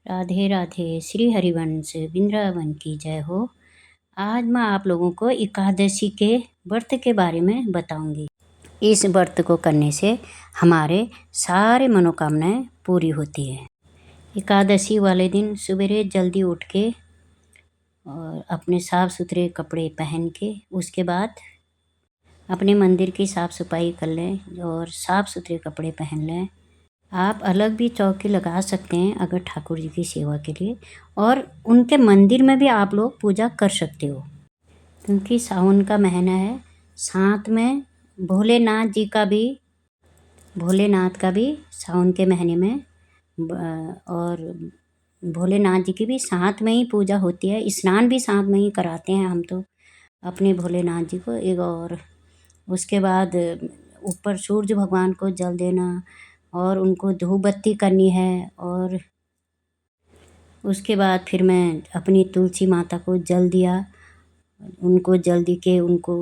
राधे राधे। श्री हरिवंश वृंदावन की जय हो। आज मैं आप लोगों को एकादशी के व्रत के बारे में बताऊंगी। इस व्रत को करने से हमारे सारे मनोकामनाएं पूरी होती हैं। एकादशी वाले दिन सवेरे जल्दी उठ के और अपने साफ सुथरे कपड़े पहन के उसके बाद अपने मंदिर की साफ सफाई कर लें और साफ सुथरे कपड़े पहन लें। आप अलग भी चौकी लगा सकते हैं अगर ठाकुर जी की सेवा के लिए, और उनके मंदिर में भी आप लोग पूजा कर सकते हो, क्योंकि सावन का महीना है। साथ में भोलेनाथ का भी सावन के महीने में और भोलेनाथ जी की भी साथ में ही पूजा होती है। स्नान भी साथ में ही कराते हैं हम तो अपने भोलेनाथ जी को। एक और उसके बाद ऊपर सूरज भगवान को जल देना और उनको धूप बत्ती करनी है। और उसके बाद फिर मैं अपनी तुलसी माता को जल दिया, उनको जल दी के उनको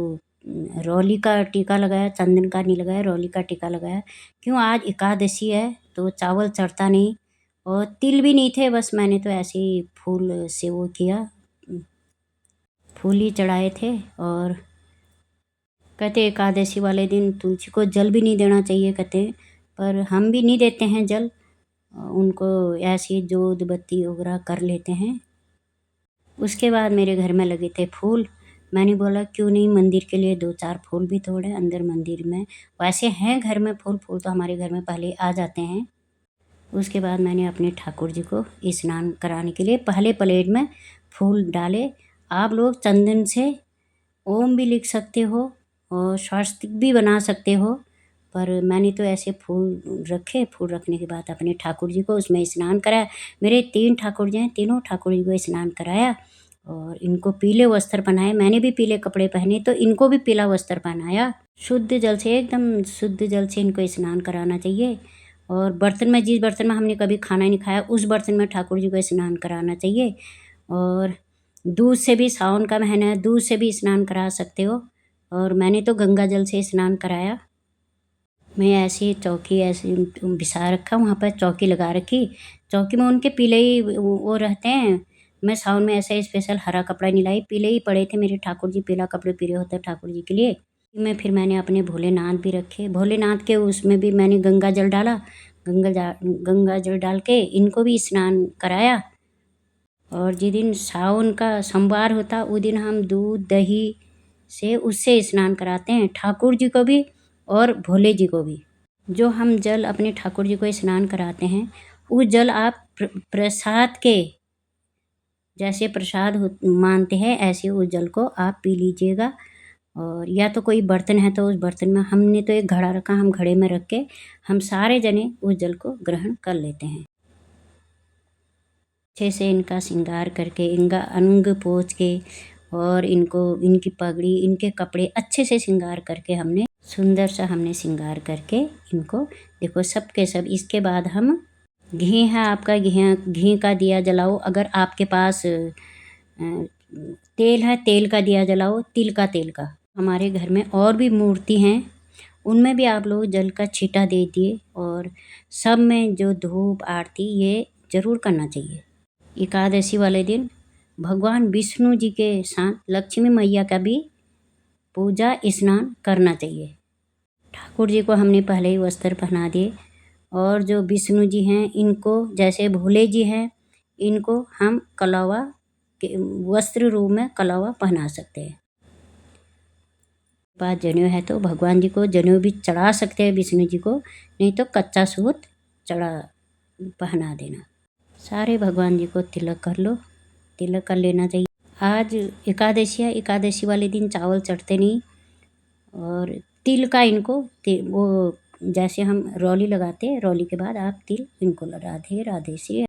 रौली का टीका लगाया, चंदन का नहीं लगाया, रौली का टीका लगाया। क्यों, आज एकादशी है तो चावल चढ़ता नहीं और तिल भी नहीं थे, बस मैंने तो ऐसे ही फूल से वो किया, फूल ही चढ़ाए थे। और कहते एकादशी वाले दिन तुलसी को जल भी नहीं देना चाहिए कहते, पर हम भी नहीं देते हैं जल, उनको ऐसी जोत बत्ती वगैरह कर लेते हैं। उसके बाद मेरे घर में लगे थे फूल, मैंने बोला क्यों नहीं मंदिर के लिए 2-4 फूल भी तोड़े। अंदर मंदिर में वैसे हैं घर में फूल तो हमारे घर में पहले आ जाते हैं। उसके बाद मैंने अपने ठाकुर जी को स्नान कराने के लिए पहले प्लेट में फूल डाले। आप लोग चंदन से ओम भी लिख सकते हो और स्वास्तिक भी बना सकते हो, पर मैंने तो ऐसे फूल रखे। फूल रखने के बाद अपने ठाकुर जी को उसमें स्नान कराया। मेरे 3 ठाकुर जी हैं, तीनों ठाकुर जी को स्नान कराया और इनको पीले वस्त्र पहनाए। मैंने भी पीले कपड़े पहने तो इनको भी पीला वस्त्र पहनाया। शुद्ध जल से, एकदम शुद्ध जल से इनको स्नान कराना चाहिए। और बर्तन में, जिस बर्तन में हमने कभी खाना नहीं खाया उस बर्तन में ठाकुर जी को स्नान कराना चाहिए। और दूध से भी, सावन का महीना है, दूध से भी स्नान करा सकते हो। और मैंने तो गंगा जल से स्नान कराया। मैं ऐसी चौकी ऐसे बिछा रखा, वहाँ पर चौकी लगा रखी। चौकी में उनके पीले ही वो रहते हैं। मैं सावन में ऐसा स्पेशल हरा कपड़ा नहीं लाई, पीले ही पड़े थे मेरे ठाकुर जी। पीला कपड़े पीले होते हैं ठाकुर जी के लिए। फिर मैंने अपने भोलेनाथ भी रखे। भोलेनाथ के उसमें भी मैंने गंगा जल डाला। गंगा जल डाल के इनको भी स्नान कराया। और जिस दिन सावन का सोमवार होता उस दिन हम दूध दही से उससे स्नान कराते हैं ठाकुर जी को भी और भोले जी को भी। जो हम जल अपने ठाकुर जी को स्नान कराते हैं वो जल आप प्रसाद के जैसे प्रसाद मानते हैं, ऐसे उस जल को आप पी लीजिएगा। और या तो कोई बर्तन है तो उस बर्तन में, हमने तो एक घड़ा रखा, हम घड़े में रख के हम सारे जने उस जल को ग्रहण कर लेते हैं। अच्छे से इनका श्रृंगार करके, इनका अंग पोंछ के और इनको, इनकी पगड़ी, इनके कपड़े अच्छे से श्रृंगार करके हमने सुंदर सा श्रृंगार करके इनको, देखो सब के सब। इसके बाद हम घी है आपका, घी का दिया जलाओ। अगर आपके पास तेल है, तेल का दिया जलाओ, तिल का, तेल का। हमारे घर में और भी मूर्ति हैं, उनमें भी आप लोग जल का छींटा दे दिए। और सब में जो धूप आरती ये जरूर करना चाहिए। एकादशी वाले दिन भगवान विष्णु जी के साथ लक्ष्मी मैया का भी पूजा स्नान करना चाहिए। ठाकुर जी को हमने पहले ही वस्त्र पहना दिए। और जो विष्णु जी हैं इनको, जैसे भोले जी हैं, इनको हम कलावा के वस्त्र रूप में कलावा पहना सकते हैं। पास जनेऊ है तो भगवान जी को जनेऊ भी चढ़ा सकते हैं विष्णु जी को, नहीं तो कच्चा सूत पहना देना। सारे भगवान जी को तिलक कर लो, तिलक कर लेना चाहिए। आज एकादशी है, एकादशी वाले दिन चावल चढ़ते नहीं। और तिल का इनको वो जैसे हम रौली लगाते हैं, रौली के बाद आप तिल इनको, राधे राधे। श्री